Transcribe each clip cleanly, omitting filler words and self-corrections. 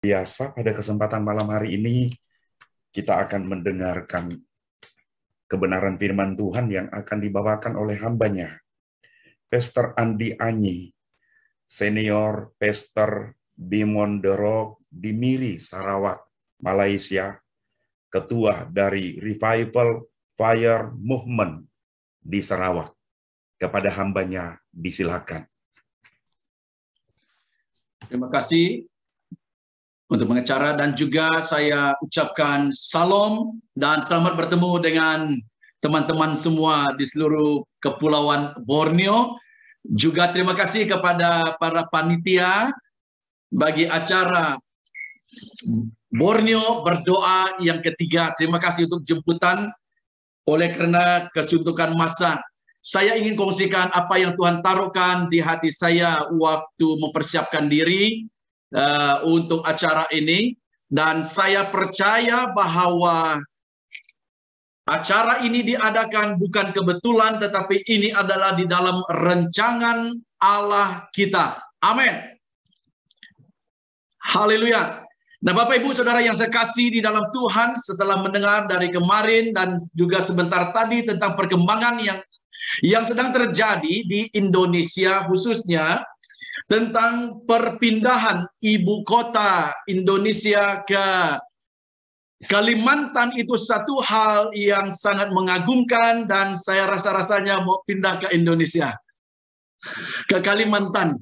Biasa pada kesempatan malam hari ini kita akan mendengarkan kebenaran firman Tuhan yang akan dibawakan oleh hambanya, Pastor Andi Anyi, Senior Pastor Bimon Derok di Miri, Sarawak, Malaysia, Ketua dari Revival Fire Movement di Sarawak. Kepada hambanya disilakan. Terima kasih untuk pengacara, dan juga saya ucapkan salam dan selamat bertemu dengan teman-teman semua di seluruh Kepulauan Borneo. Juga terima kasih kepada para panitia bagi acara Borneo Berdoa yang ketiga. Terima kasih untuk jemputan. Oleh kerana kesuntukan masa, saya ingin kongsikan apa yang Tuhan taruhkan di hati saya waktu mempersiapkan diri untuk acara ini, dan saya percaya bahwa acara ini diadakan bukan kebetulan, tetapi ini adalah di dalam rancangan Allah kita. Amin. Haleluya. Nah, Bapak Ibu Saudara yang saya kasih di dalam Tuhan, setelah mendengar dari kemarin dan juga sebentar tadi tentang perkembangan yang sedang terjadi di Indonesia, khususnya tentang perpindahan ibu kota Indonesia ke Kalimantan, itu satu hal yang sangat mengagumkan, dan saya rasa-rasanya mau pindah ke Indonesia, ke Kalimantan.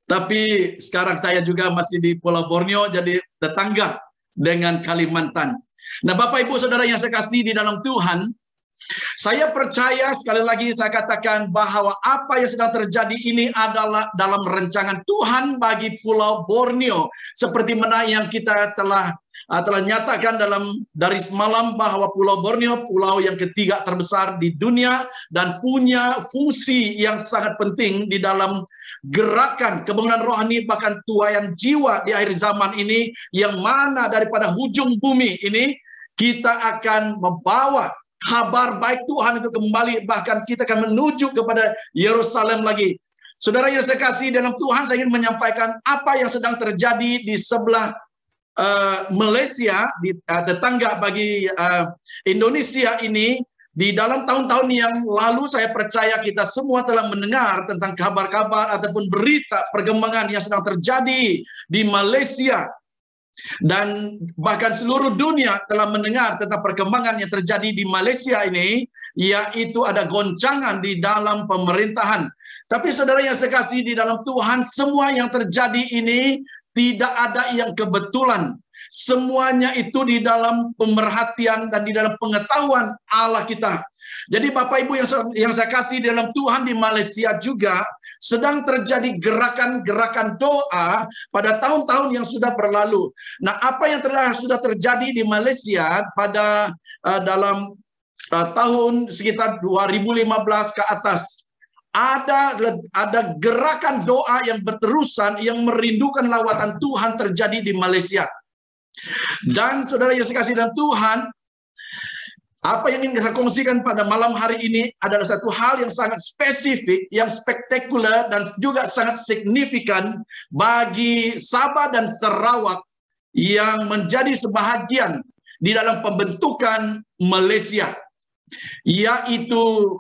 Tapi sekarang saya juga masih di Pulau Borneo, jadi tetangga dengan Kalimantan. Nah, Bapak Ibu Saudara yang saya kasih di dalam Tuhan, saya percaya, sekali lagi saya katakan, bahwa apa yang sedang terjadi ini adalah dalam rancangan Tuhan bagi Pulau Borneo. Seperti mana yang kita telah nyatakan dari semalam, bahwa Pulau Borneo pulau yang ketiga terbesar di dunia dan punya fungsi yang sangat penting di dalam gerakan kebangunan rohani bahkan tuaian jiwa di akhir zaman ini, yang mana daripada hujung bumi ini kita akan membawa kabar baik Tuhan itu kembali, bahkan kita akan menuju kepada Yerusalem lagi. Saudara yang saya kasih dalam Tuhan, saya ingin menyampaikan apa yang sedang terjadi di sebelah Malaysia, di tetangga bagi Indonesia ini. Di dalam tahun-tahun yang lalu, saya percaya kita semua telah mendengar tentang kabar-kabar ataupun berita perkembangan yang sedang terjadi di Malaysia. Dan bahkan seluruh dunia telah mendengar tentang perkembangan yang terjadi di Malaysia ini, yaitu ada goncangan di dalam pemerintahan. Tapi saudara yang saya kasih di dalam Tuhan, semua yang terjadi ini tidak ada yang kebetulan. Semuanya itu di dalam pemerhatian dan di dalam pengetahuan Allah kita. Jadi Bapak Ibu yang saya kasih dalam Tuhan, di Malaysia juga sedang terjadi gerakan-gerakan doa pada tahun-tahun yang sudah berlalu. Nah, apa yang sudah terjadi di Malaysia pada dalam tahun sekitar 2015 ke atas, ada gerakan doa yang berterusan yang merindukan lawatan Tuhan terjadi di Malaysia. Dan saudara yang saya kasih dalam Tuhan, apa yang ingin saya kongsikan pada malam hari ini adalah satu hal yang sangat spesifik, yang spektakuler, dan juga sangat signifikan bagi Sabah dan Sarawak yang menjadi sebahagian di dalam pembentukan Malaysia, yaitu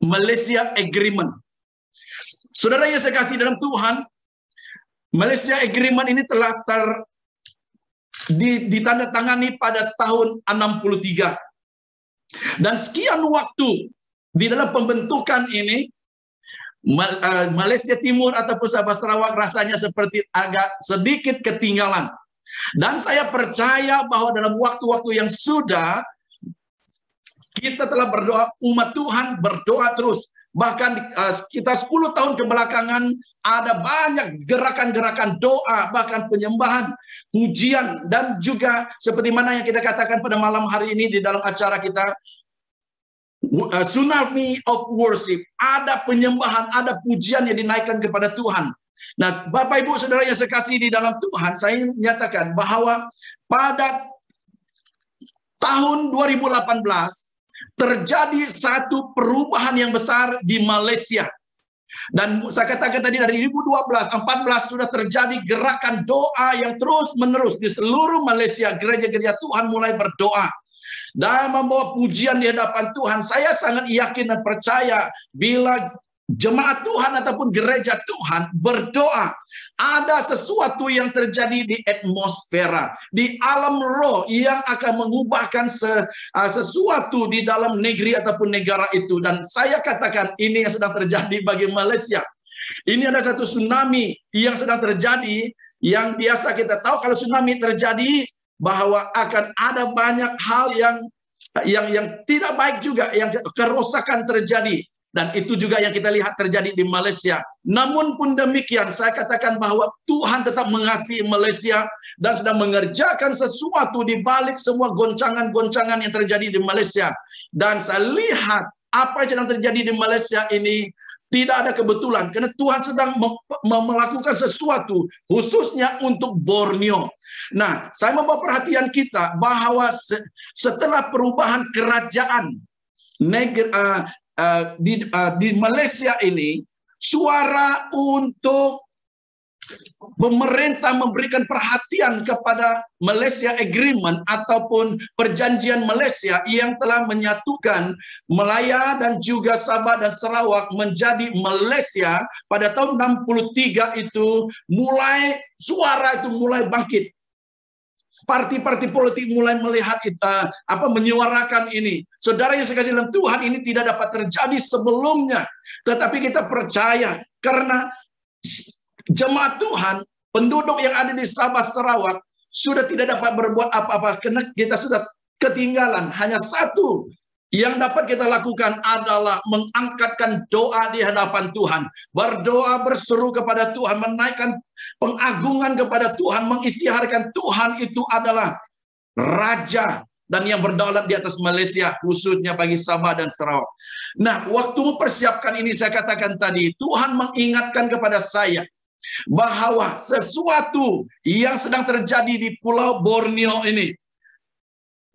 Malaysia Agreement. Saudara yang saya kasih dalam Tuhan, Malaysia Agreement ini telah ditandatangani pada tahun 63. Dan sekian waktu di dalam pembentukan ini, Malaysia Timur ataupun Sabah Sarawak rasanya seperti agak sedikit ketinggalan. Dan saya percaya bahwa dalam waktu-waktu yang sudah, kita telah berdoa, umat Tuhan berdoa terus. Bahkan sekitar 10 tahun kebelakangan ada banyak gerakan-gerakan doa, bahkan penyembahan, pujian, dan juga seperti mana yang kita katakan pada malam hari ini di dalam acara kita, tsunami of worship. Ada penyembahan, ada pujian yang dinaikkan kepada Tuhan. Nah, Bapak Ibu Saudara yang saya kasih di dalam Tuhan, saya nyatakan bahwa pada tahun 2018 terjadi satu perubahan yang besar di Malaysia. Dan saya katakan tadi dari 2012, 14 sudah terjadi gerakan doa yang terus-menerus di seluruh Malaysia. Gereja-gereja Tuhan mulai berdoa dan membawa pujian di hadapan Tuhan. Saya sangat yakin dan percaya bila jemaat Tuhan ataupun gereja Tuhan berdoa, ada sesuatu yang terjadi di atmosfera, di alam roh yang akan mengubahkan sesuatu di dalam negeri ataupun negara itu. Dan saya katakan ini yang sedang terjadi bagi Malaysia. Ini ada satu tsunami yang sedang terjadi, yang biasa kita tahu kalau tsunami terjadi bahwa akan ada banyak hal yang tidak baik juga, yang kerusakan terjadi. Dan itu juga yang kita lihat terjadi di Malaysia. Namun pun demikian, saya katakan bahwa Tuhan tetap mengasihi Malaysia dan sedang mengerjakan sesuatu di balik semua goncangan-goncangan yang terjadi di Malaysia. Dan saya lihat apa yang sedang terjadi di Malaysia ini tidak ada kebetulan, karena Tuhan sedang melakukan sesuatu khususnya untuk Borneo. Nah, saya membawa perhatian kita bahwa setelah perubahan kerajaan di Malaysia ini, suara untuk pemerintah memberikan perhatian kepada Malaysia Agreement ataupun perjanjian Malaysia yang telah menyatukan Melaya dan juga Sabah dan Sarawak menjadi Malaysia pada tahun 63 itu, suara itu mulai bangkit. Parti-parti politik mulai melihat menyuarakan ini. Saudara yang saya kasih dalam Tuhan, ini tidak dapat terjadi sebelumnya. Tetapi kita percaya karena jemaat Tuhan, penduduk yang ada di Sabah Sarawak sudah tidak dapat berbuat apa-apa karena kita sudah ketinggalan. Hanya satu yang dapat kita lakukan adalah mengangkatkan doa di hadapan Tuhan. Berdoa, berseru kepada Tuhan, menaikkan pengagungan kepada Tuhan, mengisytiharkan Tuhan itu adalah Raja dan yang berdaulat di atas Malaysia, khususnya bagi Sabah dan Sarawak. Nah, waktu mempersiapkan ini saya katakan tadi, Tuhan mengingatkan kepada saya bahwa sesuatu yang sedang terjadi di Pulau Borneo ini,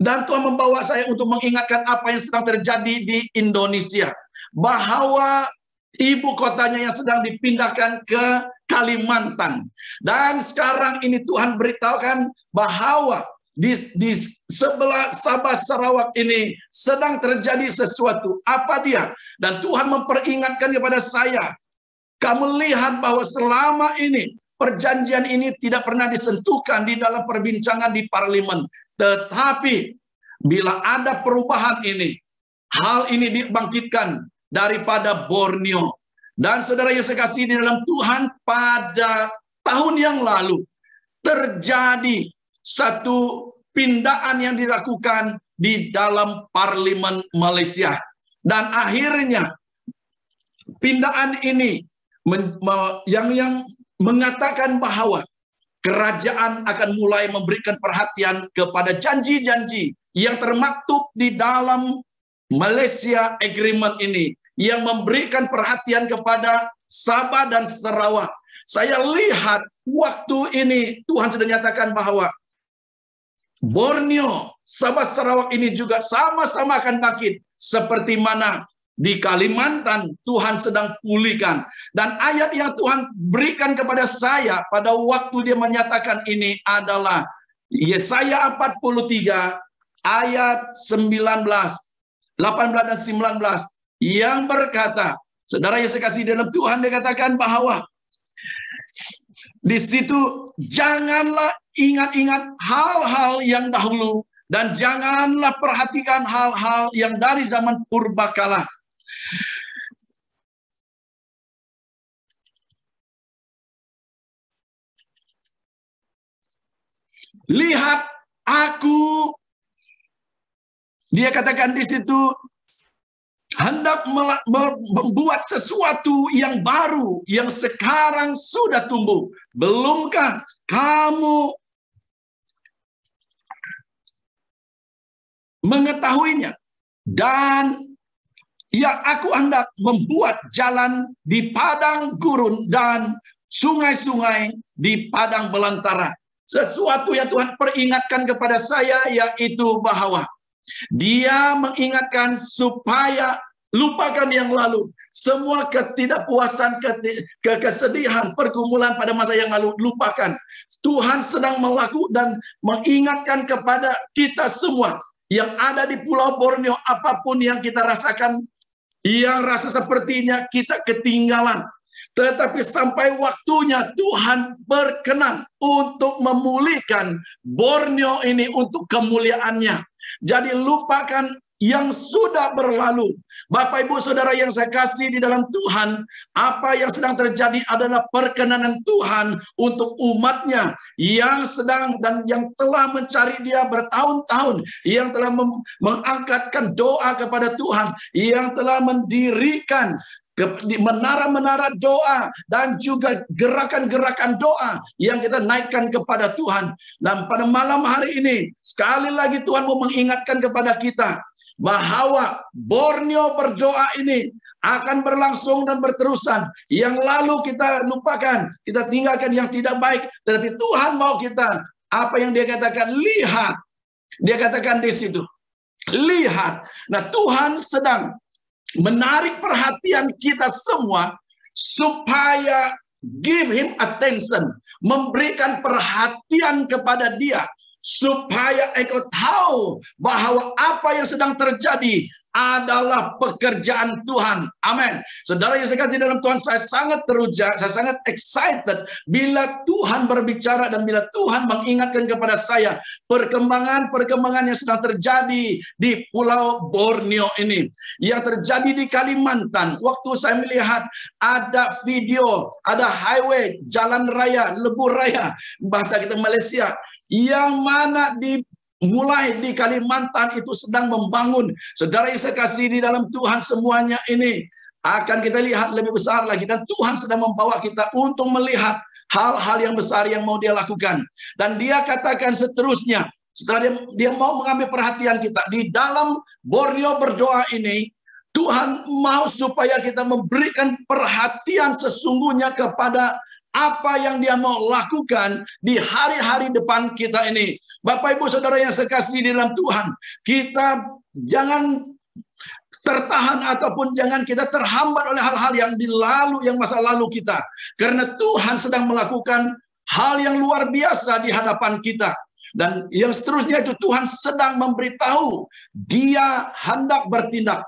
dan Tuhan membawa saya untuk mengingatkan apa yang sedang terjadi di Indonesia. Bahwa ibu kotanya yang sedang dipindahkan ke Kalimantan. Dan sekarang ini Tuhan beritahukan bahwa di sebelah Sabah Sarawak ini sedang terjadi sesuatu. Apa dia? Dan Tuhan memperingatkan kepada saya. Kamu lihat bahwa selama ini perjanjian ini tidak pernah disentuhkan di dalam perbincangan di parlemen. Tetapi bila ada perubahan ini, hal ini dibangkitkan daripada Borneo. Dan saudara yang saya kasih di dalam Tuhan, pada tahun yang lalu terjadi satu pindaan yang dilakukan di dalam parlemen Malaysia. Dan akhirnya pindaan ini yang mengatakan bahwa kerajaan akan mulai memberikan perhatian kepada janji-janji yang termaktub di dalam Malaysia Agreement ini, yang memberikan perhatian kepada Sabah dan Sarawak. Saya lihat waktu ini Tuhan sudah nyatakan bahwa Borneo, Sabah, Sarawak ini juga sama-sama akan bangkit seperti mana di Kalimantan Tuhan sedang pulihkan. Dan ayat yang Tuhan berikan kepada saya pada waktu dia menyatakan ini adalah Yesaya 43 ayat 19, 18 dan 19 yang berkata, saudara yang saya kasih dalam Tuhan, dia katakan bahwa di situ janganlah ingat-ingat hal-hal yang dahulu dan janganlah perhatikan hal-hal yang dari zaman purbakala. Lihat aku, dia katakan di situ, hendak membuat sesuatu yang baru yang sekarang sudah tumbuh. Belumkah kamu mengetahuinya? Dan ya, aku hendak membuat jalan di padang gurun dan sungai-sungai di padang belantara. Sesuatu yang Tuhan peringatkan kepada saya yaitu bahwa dia mengingatkan supaya Lupakan yang lalu. Semua ketidakpuasan, kesedihan, pergumulan pada masa yang lalu, lupakan. Tuhan sedang melakukan dan mengingatkan kepada kita semua yang ada di Pulau Borneo, apapun yang kita rasakan, yang rasa sepertinya kita ketinggalan. Tetapi sampai waktunya Tuhan berkenan untuk memulihkan Borneo ini untuk kemuliaannya. Jadi lupakan yang sudah berlalu. Bapak Ibu Saudara yang saya kasih di dalam Tuhan, apa yang sedang terjadi adalah perkenanan Tuhan untuk umatnya yang sedang dan yang telah mencari Dia bertahun-tahun, yang telah mengangkatkan doa kepada Tuhan, yang telah mendirikan menara-menara doa dan juga gerakan-gerakan doa yang kita naikkan kepada Tuhan. Dan pada malam hari ini sekali lagi Tuhan mau mengingatkan kepada kita bahwa Borneo berdoa ini akan berlangsung dan berterusan. Yang lalu kita lupakan, kita tinggalkan yang tidak baik, tetapi Tuhan mau kita, apa yang Dia katakan, lihat. Dia katakan di situ, lihat. Nah, Tuhan sedang menarik perhatian kita semua supaya give Him attention, memberikan perhatian kepada Dia, supaya engkau tahu bahwa apa yang sedang terjadi adalah pekerjaan Tuhan. Amin. Saudara yang saya kasih dalam Tuhan, saya sangat teruja, saya sangat excited bila Tuhan berbicara dan bila Tuhan mengingatkan kepada saya perkembangan-perkembangan yang sedang terjadi di Pulau Borneo ini, yang terjadi di Kalimantan. Waktu saya melihat ada video, ada highway, jalan raya, lebuh raya, bahasa kita Malaysia, yang mana mulai di Kalimantan itu sedang membangun. Saudara yang saya kasih di dalam Tuhan, semuanya ini akan kita lihat lebih besar lagi. Dan Tuhan sedang membawa kita untuk melihat hal-hal yang besar yang mau Dia lakukan. Dan Dia katakan seterusnya, setelah dia mau mengambil perhatian kita, di dalam Borneo berdoa ini, Tuhan mau supaya kita memberikan perhatian sesungguhnya kepada apa yang Dia mau lakukan di hari-hari depan kita ini. Bapak Ibu Saudara yang saya kasih di dalam Tuhan, kita jangan tertahan ataupun jangan kita terhambat oleh hal-hal yang yang masa lalu kita. Karena Tuhan sedang melakukan hal yang luar biasa di hadapan kita. Dan yang seterusnya itu Tuhan sedang memberitahu Dia hendak bertindak.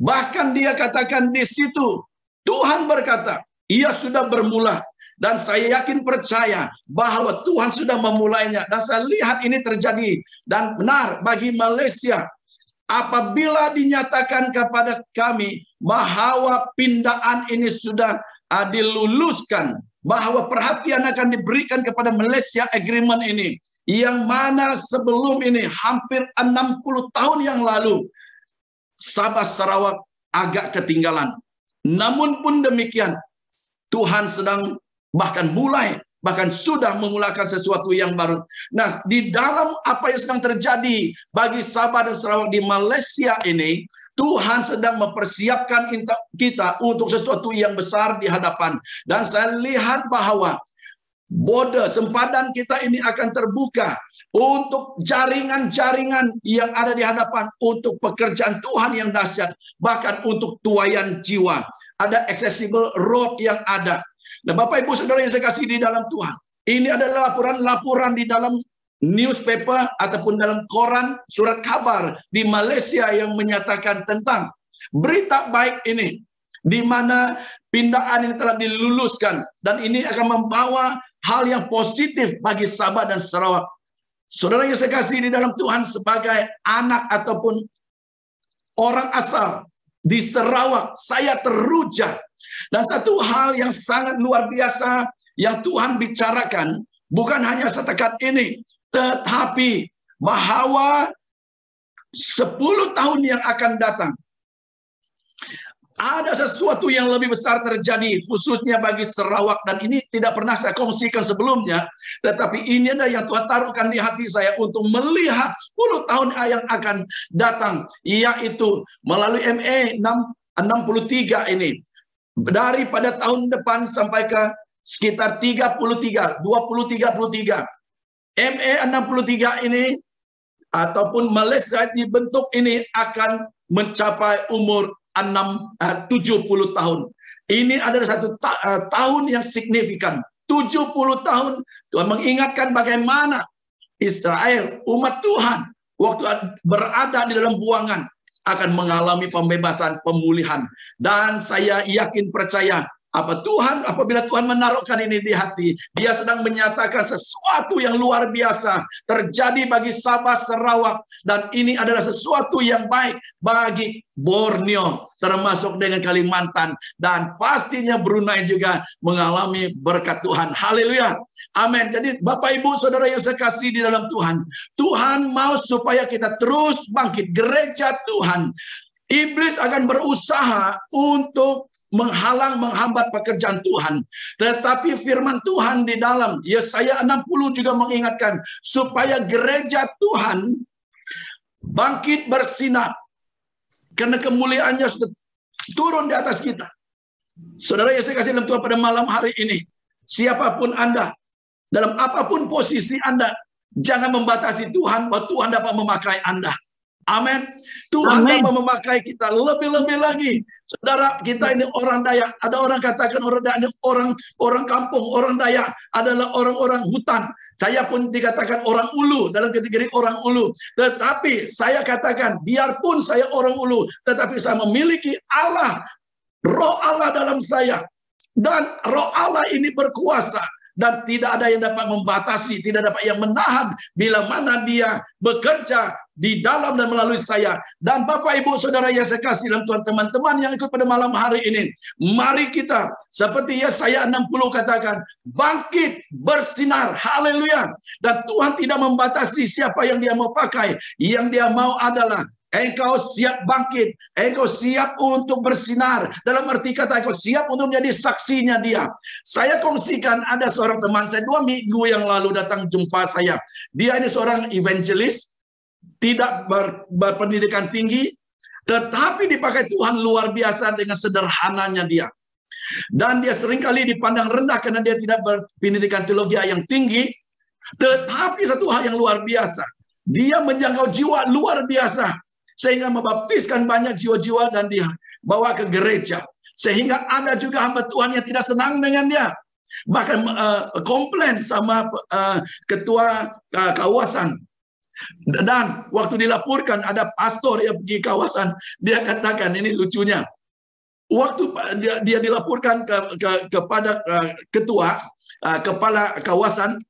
Bahkan Dia katakan di situ, Tuhan berkata, Ia sudah bermula. Dan saya yakin percaya bahwa Tuhan sudah memulainya. Dan saya lihat ini terjadi. Dan benar bagi Malaysia, apabila dinyatakan kepada kami bahwa pindaan ini sudah diluluskan, bahwa perhatian akan diberikan kepada Malaysia Agreement ini, yang mana sebelum ini hampir 60 tahun yang lalu Sabah Sarawak agak ketinggalan. Namun pun demikian, Tuhan sedang bahkan sudah memulakan sesuatu yang baru. Nah, di dalam apa yang sedang terjadi bagi Sabah dan Sarawak di Malaysia ini, Tuhan sedang mempersiapkan kita untuk sesuatu yang besar di hadapan. Dan saya lihat bahwa sempadan kita ini akan terbuka untuk jaringan-jaringan yang ada di hadapan, untuk pekerjaan Tuhan yang dahsyat, bahkan untuk tuaian jiwa. Ada accessible road yang ada. Nah, Bapak Ibu Saudara yang saya kasih di dalam Tuhan, ini adalah laporan di dalam newspaper ataupun dalam koran, surat kabar di Malaysia yang menyatakan tentang berita baik ini, di mana pindaan ini telah diluluskan, dan ini akan membawa hal yang positif bagi Sabah dan Sarawak. Saudara yang saya kasih di dalam Tuhan, sebagai anak ataupun orang asal di Sarawak, saya teruja. Dan satu hal yang sangat luar biasa yang Tuhan bicarakan, bukan hanya setakat ini, tetapi bahwa 10 tahun yang akan datang, ada sesuatu yang lebih besar terjadi, khususnya bagi Sarawak. Dan ini tidak pernah saya kongsikan sebelumnya, tetapi ini adalah yang Tuhan taruhkan di hati saya untuk melihat 10 tahun yang akan datang, yaitu melalui MA 63 ini. Daripada tahun depan sampai ke sekitar 2033. MA 63 ini ataupun Malaysia dibentuk ini akan mencapai umur 70 tahun. Ini adalah satu tahun yang signifikan. 70 tahun Tuhan mengingatkan bagaimana Israel, umat Tuhan, waktu berada di dalam buangan akan mengalami pembebasan, pemulihan. Dan saya yakin percaya apabila Tuhan menaruhkan ini di hati, Dia sedang menyatakan sesuatu yang luar biasa terjadi bagi Sabah, Sarawak, dan ini adalah sesuatu yang baik bagi Borneo, termasuk dengan Kalimantan, dan pastinya Brunei juga mengalami berkat Tuhan. Haleluya. Amin. Jadi Bapak Ibu Saudara yang saya kasih di dalam Tuhan, Tuhan mau supaya kita terus bangkit. Gereja Tuhan, iblis akan berusaha untuk menghambat pekerjaan Tuhan. Tetapi firman Tuhan di dalam Yesaya 60 juga mengingatkan supaya gereja Tuhan bangkit bersinar. Karena kemuliaannya sudah turun di atas kita. Saudara yang saya kasih dalam Tuhan pada malam hari ini, siapapun Anda, dalam apapun posisi Anda, jangan membatasi Tuhan bahwa Tuhan dapat memakai Anda. Amin. Tuhan dapat memakai kita lebih-lebih lagi. Saudara, kita ini orang Dayak. Ada orang katakan orang Dayak ini orang kampung, orang Dayak adalah orang-orang hutan. Saya pun dikatakan orang ulu dalam kategori orang ulu. Tetapi saya katakan, biarpun saya orang ulu, tetapi saya memiliki Allah, Roh Allah dalam saya. Dan Roh Allah ini berkuasa. Dan tidak ada yang dapat membatasi, tidak dapat yang menahan bila mana Dia bekerja di dalam dan melalui saya. Dan Bapak Ibu Saudara yang saya kasih dalam Tuhan, teman-teman yang ikut pada malam hari ini, mari kita seperti Yesaya 60 katakan, bangkit bersinar. Haleluya. Dan Tuhan tidak membatasi siapa yang Dia mau pakai. Yang Dia mau adalah engkau siap bangkit, engkau siap untuk bersinar. Dalam arti kata engkau siap untuk menjadi saksinya Dia. Saya kongsikan, ada seorang teman saya 2 minggu yang lalu datang jumpa saya. Dia ini seorang evangelis, tidak berpendidikan tinggi, tetapi dipakai Tuhan luar biasa dengan sederhananya dia. Dan dia seringkali dipandang rendah karena dia tidak berpendidikan teologi yang tinggi, tetapi satu hal yang luar biasa, dia menjangkau jiwa luar biasa, sehingga membaptiskan banyak jiwa-jiwa dan dia bawa ke gereja. Sehingga ada juga hamba Tuhan yang tidak senang dengan dia, bahkan komplain sama ketua kawasan. Dan waktu dilaporkan ada pastor yang pergi kawasan, dia katakan, ini lucunya, waktu dia dilaporkan kepada ketua, kepala kawasan,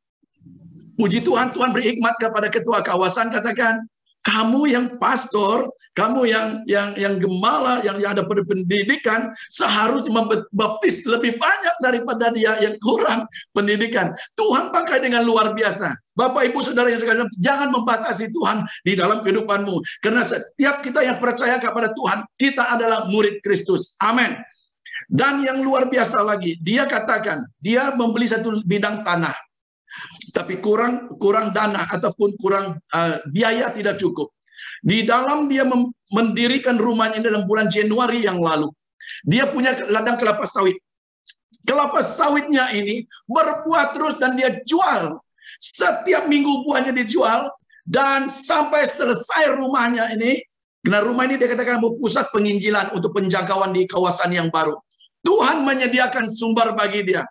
puji Tuhan, Tuhan beri hikmat kepada ketua kawasan, katakan, kamu yang pastor, kamu yang gemala, yang ada pendidikan, seharusnya membaptis lebih banyak daripada dia yang kurang pendidikan. Tuhan pakai dengan luar biasa. Bapak Ibu Saudara yang sekalian, jangan membatasi Tuhan di dalam kehidupanmu. Karena setiap kita yang percaya kepada Tuhan, kita adalah murid Kristus. Amin. Dan yang luar biasa lagi, dia katakan, dia membeli satu bidang tanah, tapi kurang dana ataupun kurang biaya, tidak cukup. Di dalam dia mendirikan rumahnya dalam bulan Januari yang lalu. Dia punya ladang kelapa sawit. Kelapa sawitnya ini berbuah terus dan dia jual. Setiap minggu buahnya dijual dan sampai selesai rumahnya ini. Karena rumah ini dia katakan mau pusat penginjilan untuk penjangkauan di kawasan yang baru. Tuhan menyediakan sumber bagi dia.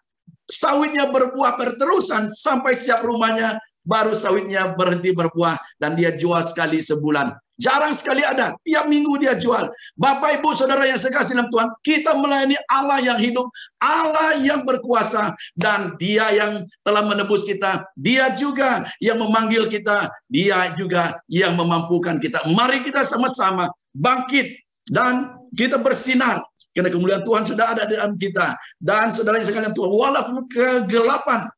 Sawitnya berbuah berterusan sampai siap rumahnya, baru sawitnya berhenti berbuah dan dia jual sekali sebulan. Jarang sekali ada, tiap minggu dia jual. Bapak Ibu Saudara yang saya kasih dalam Tuhan, kita melayani Allah yang hidup, Allah yang berkuasa, dan Dia yang telah menebus kita, Dia juga yang memanggil kita, Dia juga yang memampukan kita. Mari kita sama-sama bangkit dan kita bersinar. Karena kemuliaan Tuhan sudah ada di dalam kita. Dan saudara yang sekalian Tuhan, walaupun kegelapan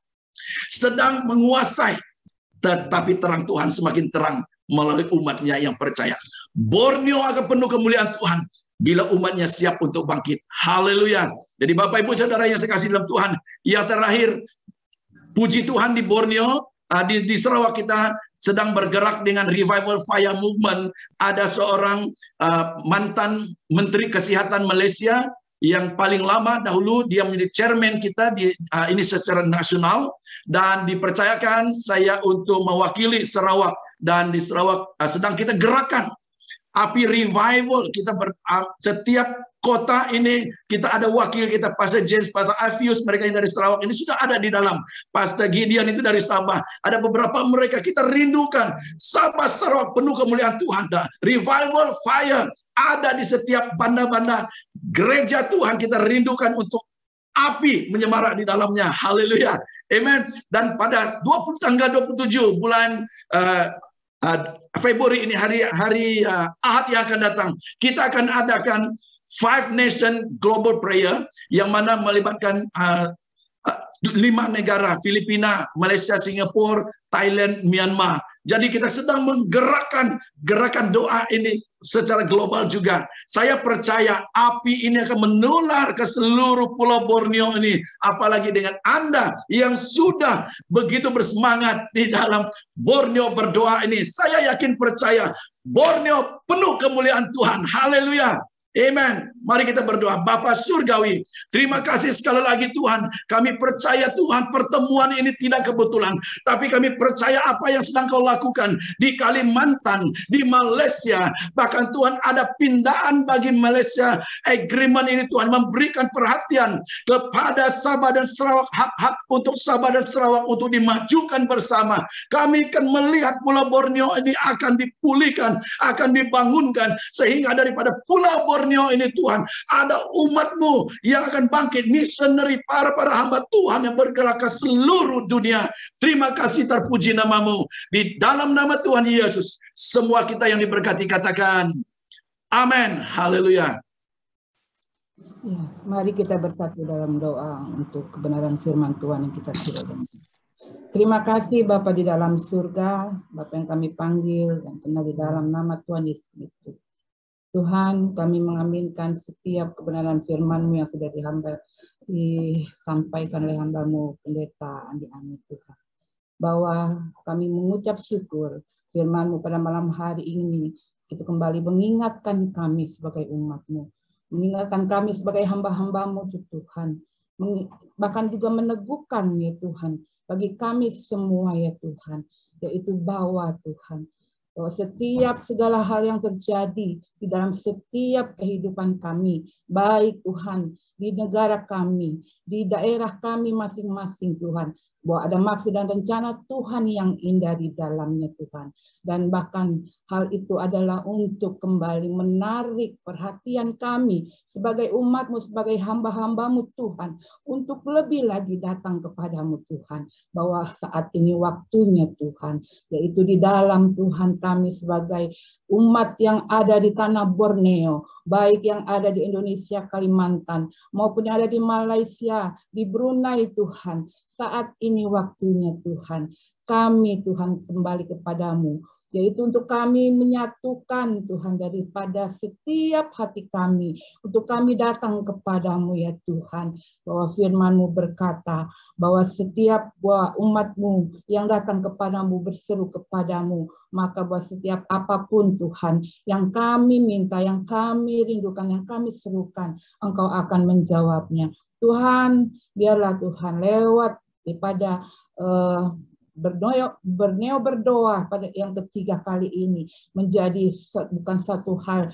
sedang menguasai, tetapi terang Tuhan semakin terang melalui umatnya yang percaya. Borneo akan penuh kemuliaan Tuhan bila umatnya siap untuk bangkit. Haleluya. Jadi Bapak Ibu Saudara yang saya kasih dalam Tuhan, yang terakhir, puji Tuhan di Borneo, di Sarawak kita sedang bergerak dengan Revival Fire Movement. Ada seorang mantan Menteri Kesehatan Malaysia yang paling lama dahulu, dia menjadi chairman kita ini secara nasional, dan dipercayakan saya untuk mewakili Sarawak. Dan di Sarawak sedang kita gerakan api revival. Setiap kota ini kita ada wakil kita, Pastor James, Pastor Avius, mereka yang dari Sarawak ini sudah ada di dalam. Pastor Gideon itu dari Sabah. Ada beberapa mereka kita rindukan. Sabah Sarawak penuh kemuliaan Tuhan. Revival fire ada di setiap banda-banda gereja Tuhan. Kita rindukan untuk api menyemarak di dalamnya. Haleluya. Amen. Dan pada tanggal 27 bulan Februari ini, hari Ahad yang akan datang, kita akan adakan 5 Nation Global Prayer yang mana melibatkan 5 negara, Filipina, Malaysia, Singapura, Thailand, Myanmar. Jadi kita sedang menggerakkan gerakan doa ini secara global juga. Saya percaya api ini akan menular ke seluruh Pulau Borneo ini. Apalagi dengan Anda yang sudah begitu bersemangat di dalam Borneo berdoa ini. Saya yakin percaya Borneo penuh kemuliaan Tuhan. Haleluya. Amen. Mari kita berdoa. Bapa Surgawi, terima kasih sekali lagi Tuhan. Kami percaya Tuhan pertemuan ini tidak kebetulan. Tapi kami percaya apa yang sedang Kau lakukan di Kalimantan, di Malaysia. Bahkan Tuhan ada pindaan bagi Malaysia. Agreement ini Tuhan memberikan perhatian kepada Sabah dan Sarawak. Hak-hak untuk Sabah dan Sarawak untuk dimajukan bersama. Kami akan melihat Pulau Borneo ini akan dipulihkan, akan dibangunkan. Sehingga daripada Pulau Borneo ini Tuhan, ada umat-Mu yang akan bangkit, missionary, para hamba Tuhan yang bergerak ke seluruh dunia. Terima kasih, terpuji nama-Mu. Di dalam nama Tuhan Yesus, semua kita yang diberkati katakan amin. Haleluya. Ya, mari kita bersatu dalam doa untuk kebenaran firman Tuhan yang kita sudah dengar. Terima kasih Bapa di dalam surga, Bapa yang kami panggil dan kenal di dalam nama Tuhan Yesus Kristus. Tuhan, kami mengaminkan setiap kebenaran firman-Mu yang sudah disampaikan oleh hamba-Mu, Pendeta Andi Ani Tuhan. Bahwa kami mengucap syukur firman-Mu pada malam hari ini, itu kembali mengingatkan kami sebagai umat-Mu. Mengingatkan kami sebagai hamba-hamba-Mu Tuhan. Bahkan juga meneguhkan ya Tuhan, bagi kami semua ya Tuhan, yaitu bahwa Tuhan, bahwa setiap segala hal yang terjadi di dalam setiap kehidupan kami, baik Tuhan, di negara kami, di daerah kami masing-masing Tuhan, bahwa ada maksud dan rencana Tuhan yang indah di dalamnya Tuhan. Dan bahkan hal itu adalah untuk kembali menarik perhatian kami sebagai umat-Mu, sebagai hamba-hamba-Mu Tuhan, untuk lebih lagi datang kepadamu Tuhan. Bahwa saat ini waktunya Tuhan, yaitu di dalam Tuhan kami sebagai umat yang ada di tanah Borneo, baik yang ada di Indonesia, Kalimantan, maupun yang ada di Malaysia, di Brunei Tuhan. Saat ini waktunya Tuhan, kami Tuhan kembali kepadamu, yaitu untuk kami menyatukan Tuhan daripada setiap hati kami, untuk kami datang kepadamu ya Tuhan, bahwa firman-Mu berkata, bahwa setiap umat-Mu yang datang kepadamu berseru kepadamu, maka bahwa setiap apapun Tuhan yang kami minta, yang kami rindukan, yang kami serukan, Engkau akan menjawabnya. Tuhan, biarlah Tuhan lewat daripada Borneo berdoa pada yang ketiga kali ini menjadi bukan satu hal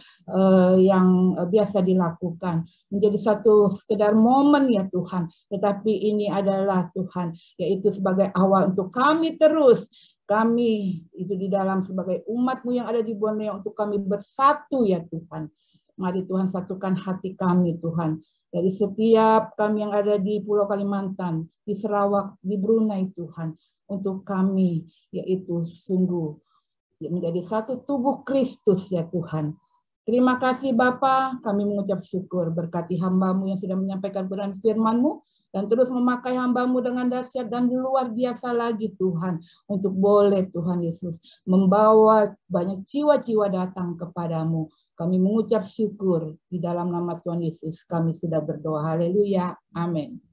yang biasa dilakukan, menjadi satu sekedar momen ya Tuhan, tetapi ini adalah Tuhan, yaitu sebagai awal untuk kami terus, kami itu di dalam sebagai umat-Mu yang ada di Borneo, untuk kami bersatu ya Tuhan. Mari Tuhan satukan hati kami Tuhan. Dari setiap kami yang ada di Pulau Kalimantan, di Sarawak, di Brunei Tuhan, untuk kami yaitu sungguh menjadi satu tubuh Kristus ya Tuhan. Terima kasih Bapa, kami mengucap syukur berkati hamba-Mu yang sudah menyampaikan kebenaran firman-Mu, dan terus memakai hamba-Mu dengan dahsyat dan luar biasa lagi Tuhan, untuk boleh Tuhan Yesus membawa banyak jiwa-jiwa datang kepadamu. Kami mengucap syukur di dalam nama Tuhan Yesus. Kami sudah berdoa. Haleluya. Amin.